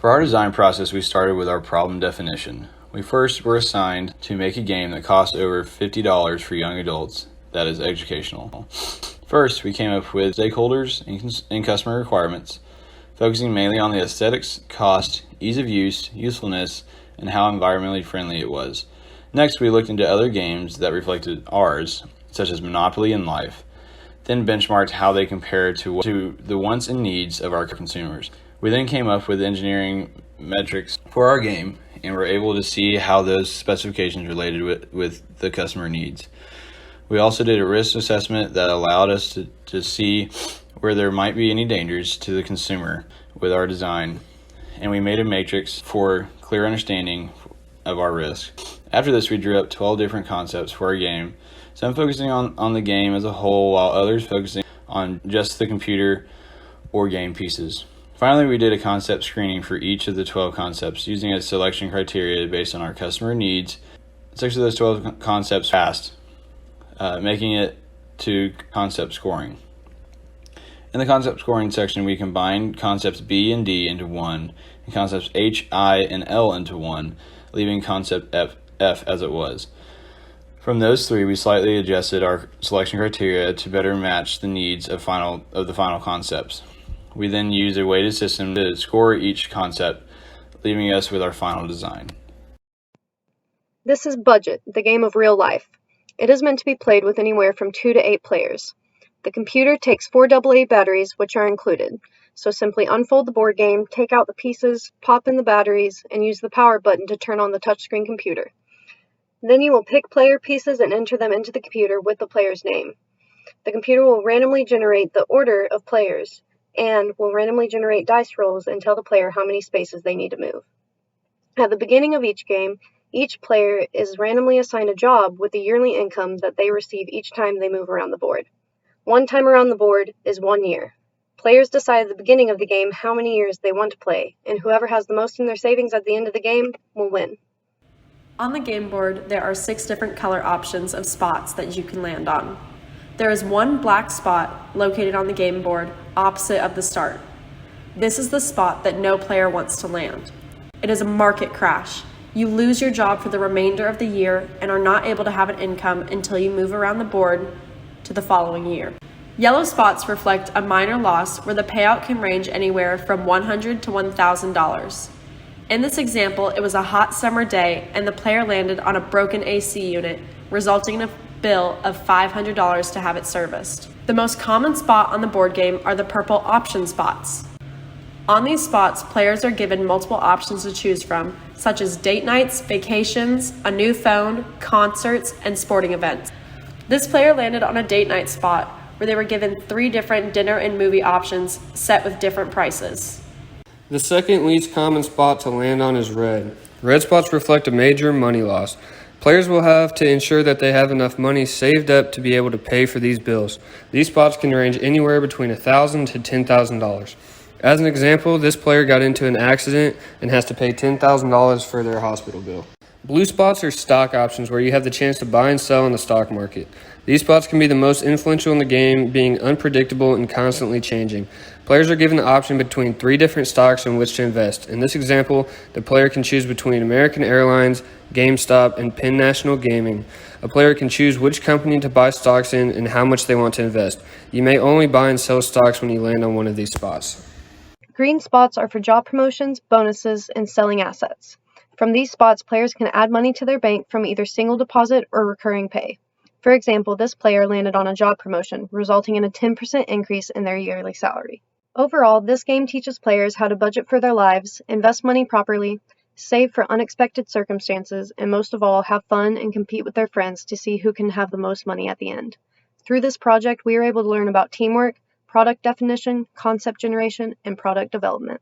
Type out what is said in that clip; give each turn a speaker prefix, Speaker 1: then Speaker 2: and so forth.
Speaker 1: For our design process, we started with our problem definition. We first were assigned to make a game that costs over $50 for young adults, that is educational. First, we came up with stakeholders and customer requirements, focusing mainly on the aesthetics, cost, ease of use, usefulness, and how environmentally friendly it was. Next, we looked into other games that reflected ours, such as Monopoly and Life, then benchmarked how they compared to the wants and needs of our consumers. We then came up with engineering metrics for our game and were able to see how those specifications related with the customer needs. We also did a risk assessment that allowed us to see where there might be any dangers to the consumer with our design, and we made a matrix for clear understanding of our risk. After this, we drew up 12 different concepts for our game, some focusing on the game as a whole, while others focusing on just the computer or game pieces. Finally, we did a concept screening for each of the 12 concepts using a selection criteria based on our customer needs. 6 of those 12 concepts passed, making it to concept scoring. In the concept scoring section, we combined concepts B and D into one, and concepts H, I, and L into one, leaving concept F as it was. From those 3, we slightly adjusted our selection criteria to better match the needs of the final concepts. We then used a weighted system to score each concept, leaving us with our final design.
Speaker 2: This is Budget, the game of real life. It is meant to be played with anywhere from 2 to 8 players. The computer takes 4 AA batteries, which are included. So simply unfold the board game, take out the pieces, pop in the batteries, and use the power button to turn on the touchscreen computer. Then you will pick player pieces and enter them into the computer with the player's name. The computer will randomly generate the order of players and will randomly generate dice rolls and tell the player how many spaces they need to move. At the beginning of each game, each player is randomly assigned a job with the yearly income that they receive each time they move around the board. 1 time around the board is 1 year. Players decide at the beginning of the game how many years they want to play, and whoever has the most in their savings at the end of the game will win.
Speaker 3: On the game board, there are 6 different color options of spots that you can land on. There is 1 black spot located on the game board opposite of the start. This is the spot that no player wants to land. It is a market crash. You lose your job for the remainder of the year and are not able to have an income until you move around the board to the following year. Yellow spots reflect a minor loss where the payout can range anywhere from $100 to $1,000. In this example, it was a hot summer day and the player landed on a broken AC unit, resulting in a bill of $500 to have it serviced. The most common spot on the board game are the purple option spots. On these spots, players are given multiple options to choose from, such as date nights, vacations, a new phone, concerts, and sporting events. This player landed on a date night spot where they were given 3 different dinner and movie options set with different prices.
Speaker 4: The second least common spot to land on is red. Red spots reflect a major money loss. Players will have to ensure that they have enough money saved up to be able to pay for these bills. These spots can range anywhere between $1,000 to $10,000. As an example, this player got into an accident and has to pay $10,000 for their hospital bill. Blue spots are stock options where you have the chance to buy and sell in the stock market. These spots can be the most influential in the game, being unpredictable and constantly changing. Players are given the option between 3 different stocks in which to invest. In this example, the player can choose between American Airlines, GameStop, and Penn National Gaming. A player can choose which company to buy stocks in and how much they want to invest. You may only buy and sell stocks when you land on one of these spots.
Speaker 2: Green spots are for job promotions, bonuses, and selling assets. From these spots, players can add money to their bank from either single deposit or recurring pay. For example, this player landed on a job promotion, resulting in a 10% increase in their yearly salary. Overall, this game teaches players how to budget for their lives, invest money properly, save for unexpected circumstances, and most of all, have fun and compete with their friends to see who can have the most money at the end. Through this project, we were able to learn about teamwork, product definition, concept generation, and product development.